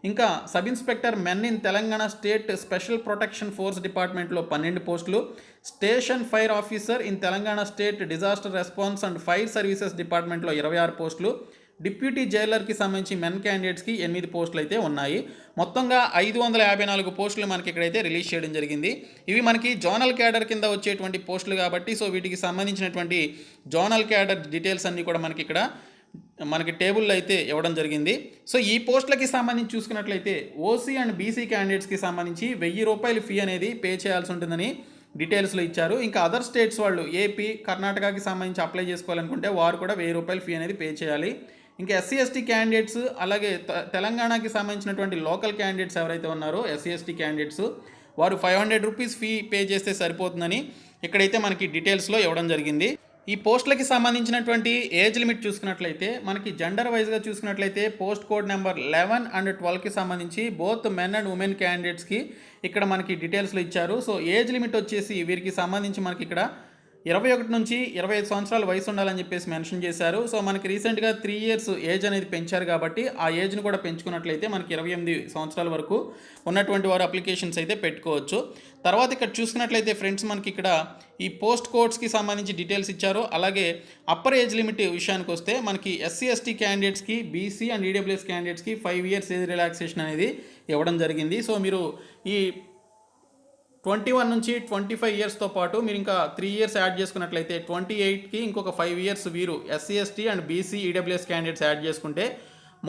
ఇంకా sub inspector men in Telangana state special protection force డిపార్ట్మెంట్లో 12 పోస్టులు, station fire officer in Telangana state disaster response and fire services డిపార్ట్మెంట్లో 26 పోస్టులు, డిప్యూటీ జైలర్కి సంబంధించి మెన్ క్యాండిడేట్స్కి 8 పోస్టులు అయితే ఉన్నాయి. మొత్తంగా 554 పోస్టులు మనకి ఇక్కడైతే రిలీజ్ చేయడం జరిగింది. ఇవి మనకి జోనల్ క్యాడర్ కింద వచ్చేటువంటి పోస్టులు కాబట్టి సో వీటికి సంబంధించినటువంటి జోనల్ క్యాడర్ డీటెయిల్స్ అన్నీ కూడా మనకి టేబుల్లో అయితే ఇవ్వడం జరిగింది. సో ఈ పోస్టులకి సంబంధించి చూసుకున్నట్లయితే ఓసీ అండ్ బీసీ క్యాండిడేట్స్కి సంబంధించి 1000 రూపాయలు ఫీ అనేది పే చేయాల్సి ఉంటుందని డీటెయిల్స్లో ఇచ్చారు. ఇంకా అదర్ స్టేట్స్ వాళ్ళు ఏపీ, కర్ణాటకకి సంబంధించి అప్లై చేసుకోవాలనుకుంటే వారు కూడా 1000 రూపాయలు ఫీ అనేది పే చేయాలి. ఇంకా ఎస్సీ ఎస్టీ క్యాండిడేట్స్ అలాగే తెలంగాణకి సంబంధించినటువంటి లోకల్ క్యాండిడేట్స్ ఎవరైతే ఉన్నారో ఎస్సీ ఎస్టీ క్యాండిడేట్స్ వారు 500 రూపీస్ ఫీ పే చేస్తే సరిపోతుందని ఇక్కడైతే మనకి డీటెయిల్స్లో ఇవ్వడం జరిగింది. ఈ పోస్టులకి సంబంధించినటువంటి ఏజ్ లిమిట్ చూసుకున్నట్లయితే మనకి జెండర్ వైజ్గా చూసుకున్నట్లయితే పోస్ట్ కోడ్ నెంబర్ 11 అండ్ 12కి సంబంధించి బోత్ మెన్ అండ్ ఉమెన్ క్యాండిడేట్స్కి ఇక్కడ మనకి డీటెయిల్స్లో ఇచ్చారు. సో ఏజ్ లిమిట్ వచ్చేసి వీరికి సంబంధించి మనకి ఇక్కడ 21 నుంచి 25 సంవత్సరాల వయసు ఉండాలని చెప్పేసి మెన్షన్ చేశారు. సో మనకి రీసెంట్గా 3 ఇయర్స్ ఏజ్ అనేది పెంచారు కాబట్టి ఆ ఏజ్ని కూడా పెంచుకున్నట్లయితే మనకి 28 సంవత్సరాల వరకు ఉన్నటువంటి వారు అప్లికేషన్స్ అయితే పెట్టుకోవచ్చు. తర్వాత ఇక్కడ చూసుకున్నట్లయితే ఫ్రెండ్స్ మనకి ఇక్కడ ఈ పోస్ట్ కోడ్స్కి సంబంధించి డీటెయిల్స్ ఇచ్చారు. అలాగే అప్పర్ ఏజ్ లిమిట్ విషయానికి వస్తే మనకి ఎస్సీ ఎస్టీ క్యాండిడేట్స్కి, బీసీ అండ్ ఈడబ్ల్యూఎస్ క్యాండిడేట్స్కి 5 ఇయర్స్ ఏజ్ రిలాక్సేషన్ అనేది ఇవ్వడం జరిగింది. సో మీరు ఈ 21 నుంచి 25 ఇయర్స్తో పాటు మీరు ఇంకా 3 ఇయర్స్ యాడ్ చేసుకున్నట్లయితే 28కి ఇంకొక 5 ఇయర్స్ వీరు SC ST and BC EWS candidates add చేసుకుంటే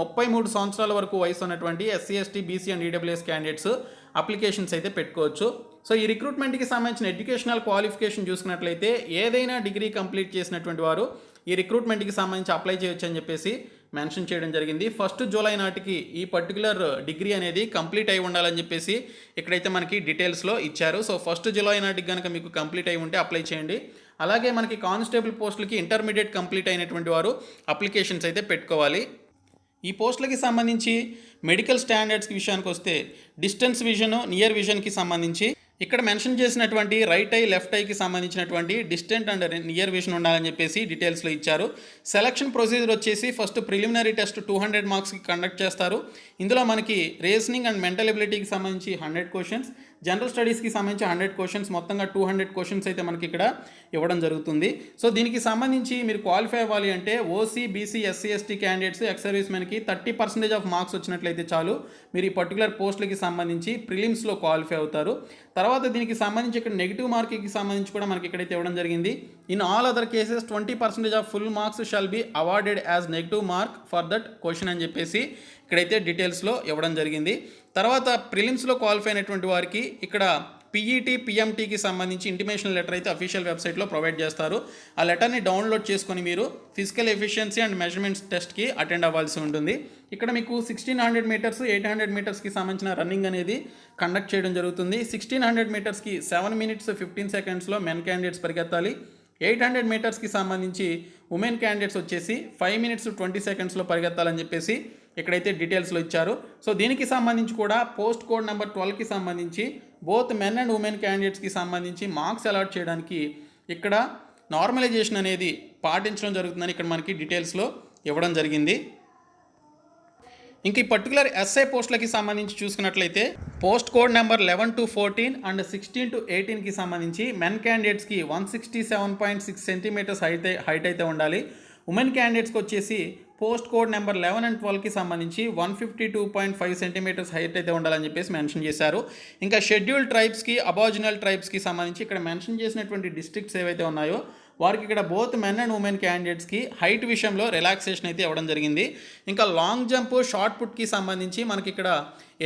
33 సంవత్సరాల వరకు వయసు ఉన్నటువంటి SC ST BC and EWS candidates applications అయితే పెట్టుకోవచ్చు. సో ఈ రిక్రూట్మెంట్కి సంబంధించిన ఎడ్యుకేషనల్ క్వాలిఫికేషన్ చూసుకున్నట్లయితే ఏదైనా డిగ్రీ కంప్లీట్ చేసినటువంటి వారు ఈ రిక్రూట్మెంట్కి సంబంధించి అప్లై చేయొచ్చు అని చెప్పేసి మెన్షన్ చేయడం జరిగింది. 1 జూలై నాటికి ఈ పర్టికులర్ డిగ్రీ అనేది కంప్లీట్ అయి ఉండాలని చెప్పేసి ఇక్కడైతే మనకి డీటెయిల్స్లో ఇచ్చారు. సో 1 జూలై నాటికి కనుక మీకు కంప్లీట్ అయి ఉంటే అప్లై చేయండి. అలాగే మనకి కానిస్టేబుల్ పోస్టులకి ఇంటర్మీడియట్ కంప్లీట్ అయినటువంటి వారు అప్లికేషన్స్ అయితే పెట్టుకోవాలి. ఈ పోస్టులకి సంబంధించి మెడికల్ స్టాండర్డ్స్ విషయానికి వస్తే డిస్టెన్స్ విజన్, నియర్ విజన్కి సంబంధించి ఇక్కడ మెన్షన్ చేసినటువంటి రైట్ ఐ లెఫ్ట్ ఐకి సంబంధించినటువంటి డిస్టెంట్ అండ్ నియర్ విజన్ ఉండాలని చెప్పేసి డీటెయిల్స్లో ఇచ్చారు. సెలక్షన్ ప్రొసీజర్ వచ్చేసి ఫస్ట్ ప్రిలిమినరీ టెస్ట్ 200 మార్క్స్కి కండక్ట్ చేస్తారు. ఇందులో మనకి రీజనింగ్ అండ్ మెంటల్ ఎబిలిటీకి సంబంధించి 100 క్వశ్చన్స్, జనరల్ స్టడీస్కి సంబంధించి 100 క్వశ్చన్స్, మొత్తంగా 200 క్వశ్చన్స్ అయితే మనకి ఇక్కడ ఇవ్వడం జరుగుతుంది. సో దీనికి సంబంధించి మీరు క్వాలిఫై అవ్వాలి అంటే OC, BC, SC, ST candidates, ex service మెన్కి 30% ఆఫ్ మార్క్స్ వచ్చినట్లయితే చాలు మీరు ఈ పర్టికులర్ పోస్టులకి సంబంధించి ప్రిలిమ్స్లో క్వాలిఫై అవుతారు. తర్వాత దీనికి సంబంధించి ఇక్కడ నెగిటివ్ మార్కింగ్కి సంబంధించి కూడా మనకి ఇక్కడైతే ఇవ్వడం జరిగింది. In all other cases 20% of full marks shall be awarded as negative mark for that question అని చెప్పేసి ఇక్కడైతే డీటెయిల్స్లో ఇవ్వడం జరిగింది. తర్వాత ప్రిలిమ్స్లో క్వాలిఫై అయినటువంటి వారికి ఇక్కడ పీఈటీ, పీఎంటీకి సంబంధించి ఇంటిమేషన్ లెటర్ అయితే అఫీషియల్ వెబ్సైట్లో ప్రొవైడ్ చేస్తారు. ఆ లెటర్ని డౌన్లోడ్ చేసుకొని మీరు ఫిజికల్ ఎఫిషియన్సీ అండ్ మెజర్మెంట్స్ టెస్ట్కి అటెండ్ అవ్వాల్సి ఉంటుంది. ఇక్కడ మీకు 1600 మీటర్స్, 800 మీటర్స్కి సంబంధించిన రన్నింగ్ అనేది కండక్ట్ చేయడం జరుగుతుంది. 1600 మీటర్స్కి 7 minutes 15 secondsలో మెన్ క్యాండిడేట్స్ పరిగెత్తాలి. 800 మీటర్స్కి సంబంధించి ఉమెన్ క్యాండిడేట్స్ వచ్చేసి 5 minutes 20 secondsలో పరిగెత్తాలని చెప్పేసి ఇక్కడైతే డీటెయిల్స్లో ఇచ్చారు. సో దీనికి సంబంధించి కూడా పోస్ట్ కోడ్ నెంబర్ 12కి సంబంధించి బోత్ మెన్ అండ్ ఉమెన్ క్యాండిడేట్స్కి సంబంధించి మార్క్స్ అలాట్ చేయడానికి ఇక్కడ నార్మలైజేషన్ అనేది పాటించడం జరుగుతుందని ఇక్కడ మనకి డీటెయిల్స్లో ఇవ్వడం జరిగింది. ఇంక ఈ పర్టికులర్ ఎస్ఐ పోస్టులకి సంబంధించి చూసుకున్నట్లయితే post code number 11 to 14 and 16 to 18కి సంబంధించి మెన్ క్యాండిడేట్స్కి 167.6 సెంటీమీటర్స్ హైట్ అయితే ఉండాలి. ఉమెన్ క్యాండిడేట్స్కి వచ్చేసి పోస్ట్ కోడ్ నెంబర్ 11 and 12కి సంబంధించి 152.5 సెంటీమీటర్స్ హైట్ అయితే ఉండాలని చెప్పేసి మెన్షన్ చేశారు. ఇంకా షెడ్యూల్డ్ ట్రైబ్స్కి, అబార్జినల్ ట్రైబ్స్కి సంబంధించి ఇక్కడ మెన్షన్ చేసినటువంటి డిస్ట్రిక్ట్స్ ఏవైతే ఉన్నాయో వారికి ఇక్కడ బోత్ మెన్ అండ్ ఉమెన్ క్యాండిడేట్స్కి హైట్ విషయంలో రిలాక్సేషన్ అయితే ఇవ్వడం జరిగింది. ఇంకా లాంగ్ జంప్, షార్ట్ పుట్కి సంబంధించి మనకి ఇక్కడ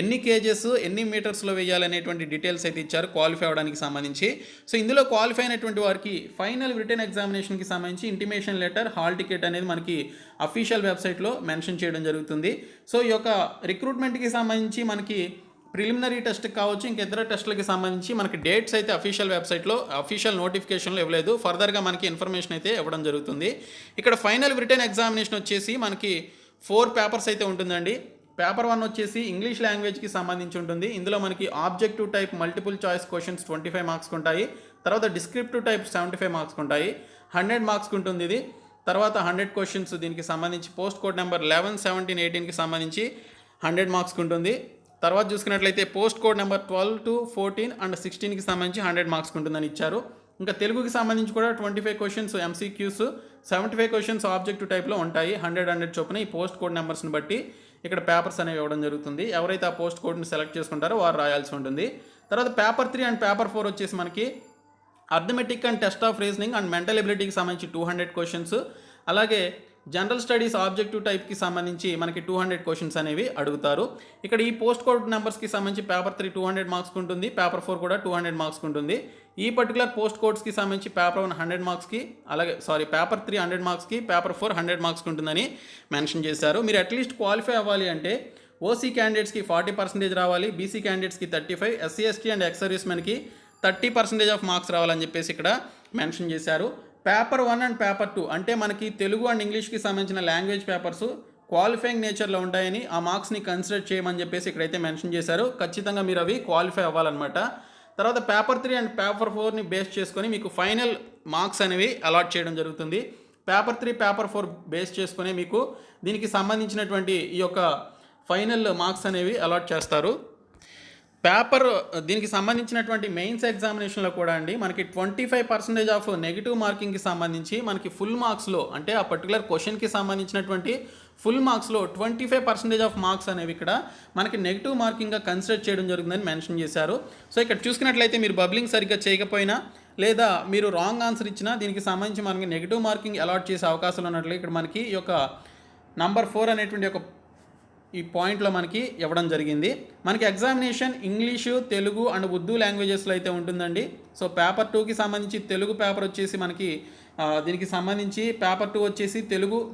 ఎన్ని కేజెస్, ఎన్ని మీటర్స్లో వేయాలనేటువంటి డీటెయిల్స్ అయితే ఇచ్చారు క్వాలిఫై అవ్వడానికి సంబంధించి. సో ఇందులో క్వాలిఫై అయినటువంటి వారికి ఫైనల్ రిటన్ ఎగ్జామినేషన్కి సంబంధించి ఇంటిమేషన్ లెటర్, హాల్ టికెట్ అనేది మనకి అఫీషియల్ వెబ్సైట్లో మెన్షన్ చేయడం జరుగుతుంది. సో ఈ యొక్క రిక్రూట్మెంట్కి సంబంధించి మనకి ప్రిలిమినరీ టెస్ట్ కావచ్చు, ఇంక ఇతర టెస్టులకి సంబంధించి మనకి డేట్స్ అయితే అఫీషియల్ వెబ్సైట్లో అఫీషియల్ నోటిఫికేషన్లో ఇవ్వలేదు. ఫర్దర్గా మనకి ఇన్ఫర్మేషన్ అయితే ఇవ్వడం జరుగుతుంది. ఇక్కడ ఫైనల్ రిటన్ ఎగ్జామినేషన్ వచ్చేసి మనకి 4 పేపర్స్ అయితే ఉంటుందండి. పేపర్ 1 వచ్చేసి ఇంగ్లీష్ లాంగ్వేజ్కి సంబంధించి ఉంటుంది. ఇందులో మనకి objective type multiple choice questions 25 మార్క్స్కి ఉంటాయి. తర్వాత డిస్క్రిప్టివ్ టైప్ 75 మార్క్స్కి ఉంటాయి. 100 మార్క్స్కి ఉంటుంది ఇది. తర్వాత 100 క్వశ్చన్స్ దీనికి సంబంధించి పోస్ట్ కోడ్ నెంబర్ 11, 17, 18కి సంబంధించి 100 మార్క్స్కి ఉంటుంది. తర్వాత చూసుకున్నట్లయితే post code number 12 to 14 and 16కి సంబంధించి 100 మార్క్స్కి ఉంటుందని ఇచ్చారు. ఇంకా తెలుగుకి సంబంధించి కూడా 25 క్వశ్చన్స్ ఎంసీక్యూస్, 75 క్వశ్చన్స్ ఆబ్జెక్టివ్ టైప్లో ఉంటాయి. 100 చొప్పున ఈ పోస్ట్ కోడ్ నెంబర్స్ని బట్టి ఇక్కడ పేపర్స్ అనేవి ఇవ్వడం జరుగుతుంది. ఎవరైతే ఆ పోస్ట్ కోడ్ని సెలెక్ట్ చేసుకుంటారో వారు రాయాల్సి ఉంటుంది. తర్వాత పేపర్ 3 అండ్ పేపర్ 4 వచ్చేసి మనకి arithmetic and test of reasoning and mental ఎబిలిటీకి సంబంధించి 200 క్వశ్చన్స్, అలాగే జనరల్ స్టడీస్ ఆబ్జెక్టివ్ టైప్కి సంబంధించి మనకి 200 క్వశ్చన్స్ అనేవి అడుగుతారు. ఇక్కడ ఈ పోస్ట్ కోడ్ నెంబర్స్కి సంబంధించి పేపర్ 3 200 మార్క్స్కి ఉంటుంది, పేపర్ 4 కూడా 200 మార్క్స్కి ఉంటుంది. ఈ పర్టికులర్ పోస్ట్ కోడ్స్కి సంబంధించి పేపర్ 1 100 మార్క్స్కి, పేపర్ 3 100 మార్క్స్కి, పేపర్ 4 100 మార్క్స్కి ఉంటుందని మెన్షన్ చేశారు. మీరు అట్లీస్ట్ క్వాలిఫై అవ్వాలి అంటే ఓసీ క్యాండిడేట్స్కి 40% రావాలి, బీసీ క్యాండిడేట్స్కి 35, SC ST and ex service మెన్కి 30% ఆఫ్ మార్క్స్ రావాలని చెప్పేసి ఇక్కడ మెన్షన్ చేశారు. పేపర్ 1 అండ్ పేపర్ 2 అంటే మనకి తెలుగు అండ్ ఇంగ్లీష్కి సంబంధించిన లాంగ్వేజ్ పేపర్స్ క్వాలిఫైయింగ్ నేచర్లో ఉంటాయని ఆ మార్క్స్ని కన్సిడర్ చేయమని చెప్పేసి ఇక్కడైతే మెన్షన్ చేశారు. ఖచ్చితంగా మీరు అవి క్వాలిఫై అవ్వాలన్నమాట. తర్వాత పేపర్ 3 అండ్ పేపర్ 4ని బేస్ చేసుకొని మీకు ఫైనల్ మార్క్స్ అనేవి అలాట్ చేయడం జరుగుతుంది. పేపర్ 3, పేపర్ 4 బేస్ చేసుకొని మీకు దీనికి సంబంధించినటువంటి ఈ యొక్క ఫైనల్ మార్క్స్ అనేవి అలాట్ చేస్తారు. పేపర్ దీనికి సంబంధించినటువంటి మెయిన్స్ ఎగ్జామినేషన్లో కూడా అండి మనకి 25% ఆఫ్ నెగిటివ్ మార్కింగ్కి సంబంధించి మనకి ఫుల్ మార్క్స్లో అంటే ఆ పర్టికులర్ క్వశ్చన్కి సంబంధించినటువంటి ఫుల్ మార్క్స్లో 25% ఆఫ్ మార్క్స్ అనేవి ఇక్కడ మనకి నెగిటివ్ మార్కింగ్గా కన్సిడర్ చేయడం జరుగుతుందని మెన్షన్ చేశారు. సో ఇక్కడ చూసుకున్నట్లయితే మీరు బబ్లింగ్ సరిగ్గా చేయకపోయినా లేదా మీరు రాంగ్ ఆన్సర్ ఇచ్చినా దీనికి సంబంధించి మనకి నెగిటివ్ మార్కింగ్ అలాట్ చేసే అవకాశాలు ఉన్నట్లు ఇక్కడ మనకి ఈ యొక్క నంబర్ 4 అనేటువంటి ఒక ఈ పాయింట్లో మనకి ఇవ్వడం జరిగింది. మనకి examination English, Telugu and Urdu లాంగ్వేజెస్లో అయితే ఉంటుందండి. సో పేపర్ 2కి సంబంధించి తెలుగు పేపర్ వచ్చేసి మనకి దీనికి సంబంధించి పేపర్ 2 వచ్చేసి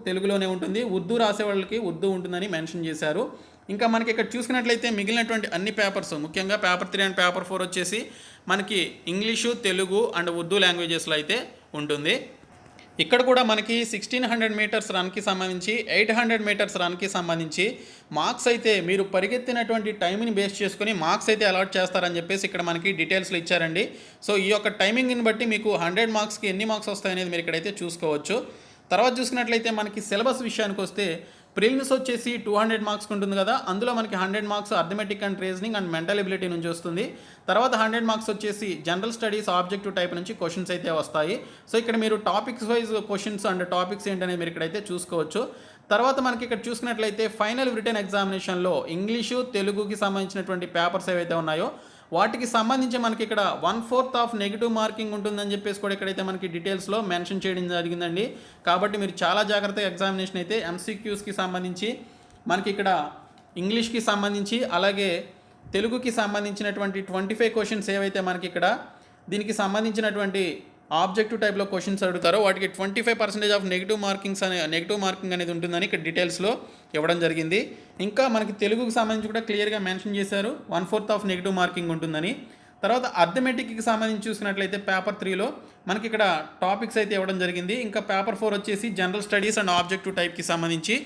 తెలుగులోనే ఉంటుంది. ఉర్దూ రాసే వాళ్ళకి ఉర్దూ ఉంటుందని మెన్షన్ చేశారు. ఇంకా మనకి ఇక్కడ చూసుకున్నట్లయితే మిగిలినటువంటి అన్ని పేపర్స్ ముఖ్యంగా పేపర్ 3 అండ్ పేపర్ 4 వచ్చేసి మనకి ఇంగ్లీషు, తెలుగు అండ్ ఉర్దూ లాంగ్వేజెస్లో అయితే ఉంటుంది. ఇక్కడ కూడా మనకి 1600 మీటర్స్ రన్కి సంబంధించి 800 మీటర్స్ రన్కి సంబంధించి మార్క్స్ అయితే మీరు పరిగెత్తినటువంటి టైంని బేస్ చేసుకుని మార్క్స్ అయితే అలాట్ చేస్తారని చెప్పేసి ఇక్కడ మనకి డీటెయిల్స్లో ఇచ్చారండి. సో ఈ యొక్క టైమింగ్ని బట్టి మీకు 100 మార్క్స్కి ఎన్ని మార్క్స్ వస్తాయనేది మీరు ఇక్కడైతే చూసుకోవచ్చు. తర్వాత చూసుకున్నట్లయితే మనకి సిలబస్ విషయానికి వస్తే ప్రిలిమ్స్ వచ్చేసి 200 మార్క్స్ ఉంటుంది కదా, అందులో మనకి 100 marks arithmetic and reasoning and mental ability నుంచి వస్తుంది. తర్వాత 100 మార్క్స్ వచ్చేసి జనరల్ స్టడీస్ ఆబ్జెక్టివ్ టైప్ నుంచి క్వశ్చన్స్ అయితే వస్తాయి. సో ఇక్కడ మీరు topics wise questions and topics ఏంటనేది మీరు ఇక్కడైతే చూసుకోవచ్చు. తర్వాత మనకి ఇక్కడ చూసుకున్నట్లయితే ఫైనల్ రిటర్న్ ఎగ్జామినేషన్లో ఇంగ్లీషు, తెలుగుకి సంబంధించినటువంటి పేపర్స్ ఏవైతే ఉన్నాయో వాటికి సంబంధించి మనకి ఇక్కడ 1/4 ఆఫ్ నెగిటివ్ మార్కింగ్ ఉంటుందని చెప్పేసి కూడా ఇక్కడైతే మనకి డీటెయిల్స్లో మెన్షన్ చేయడం జరిగిందండి. కాబట్టి మీరు చాలా జాగ్రత్తగా ఎగ్జామినేషన్ అయితే ఎంసీక్యూస్కి సంబంధించి మనకి ఇక్కడ ఇంగ్లీష్కి సంబంధించి అలాగే తెలుగుకి సంబంధించినటువంటి 25 క్వశ్చన్స్ ఏవైతే మనకి ఇక్కడ దీనికి సంబంధించినటువంటి ఆబ్జెక్టివ్ టైప్లో క్వశ్చన్స్ అడుగుతారో వాటికి 25% ఆఫ్ నెగిటివ్ మార్కింగ్ అనేది ఉంటుందని ఇక్కడ డీటెయిల్స్లో ఇవ్వడం జరిగింది. ఇంకా మనకి తెలుగుకి సంబంధించి కూడా క్లియర్గా మెన్షన్ చేశారు 1/4 ఆఫ్ నెగిటివ్ మార్కింగ్ ఉంటుందని. తర్వాత అర్థమెటిక్కి సంబంధించి చూసినట్లయితే పేపర్ 3లో మనకి ఇక్కడ టాపిక్స్ అయితే ఇవ్వడం జరిగింది. ఇంకా పేపర్ 4 వచ్చేసి జనరల్ స్టడీస్ అండ్ ఆబ్జెక్టివ్ టైప్కి సంబంధించి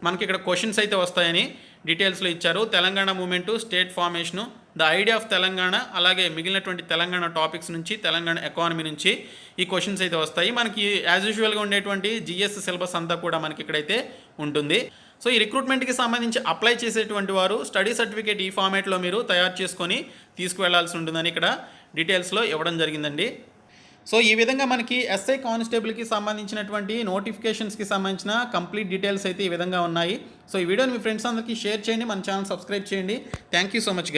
మనకి ఇక్కడ క్వశ్చన్స్ అయితే వస్తాయని డీటెయిల్స్లో ఇచ్చారు. Telangana movement, state formation, the idea of Telangana అలాగే మిగిలినటువంటి తెలంగాణ టాపిక్స్ నుంచి తెలంగాణ ఎకానమీ నుంచి ఈ క్వశ్చన్స్ అయితే వస్తాయి. మనకి యాజ్ యూజువల్గా ఉండేటువంటి జిఎస్ సిలబస్ అంతా కూడా మనకి ఇక్కడైతే ఉంటుంది. సో ఈ రిక్రూట్మెంట్కి సంబంధించి అప్లై చేసేటువంటి వారు స్టడీ సర్టిఫికేట్ ఈ ఫార్మేట్లో మీరు తయారు చేసుకొని తీసుకువెళ్లాల్సి ఉంటుందని ఇక్కడ డీటెయిల్స్లో ఇవ్వడం జరిగిందండి. సో ఈ విధంగా మనకి ఎస్ఐ కానిస్టేబుల్కి సంబంధించినటువంటి నోటిఫికేషన్స్కి సంబంధించిన కంప్లీట్ డీటెయిల్స్ అయితే ఈ విధంగా ఉన్నాయి. సో ఈ వీడియోని మీ ఫ్రెండ్స్ అందరికీ షేర్ చేయండి, మన ఛానల్ సబ్స్క్రైబ్ చేయండి. Thank you so much.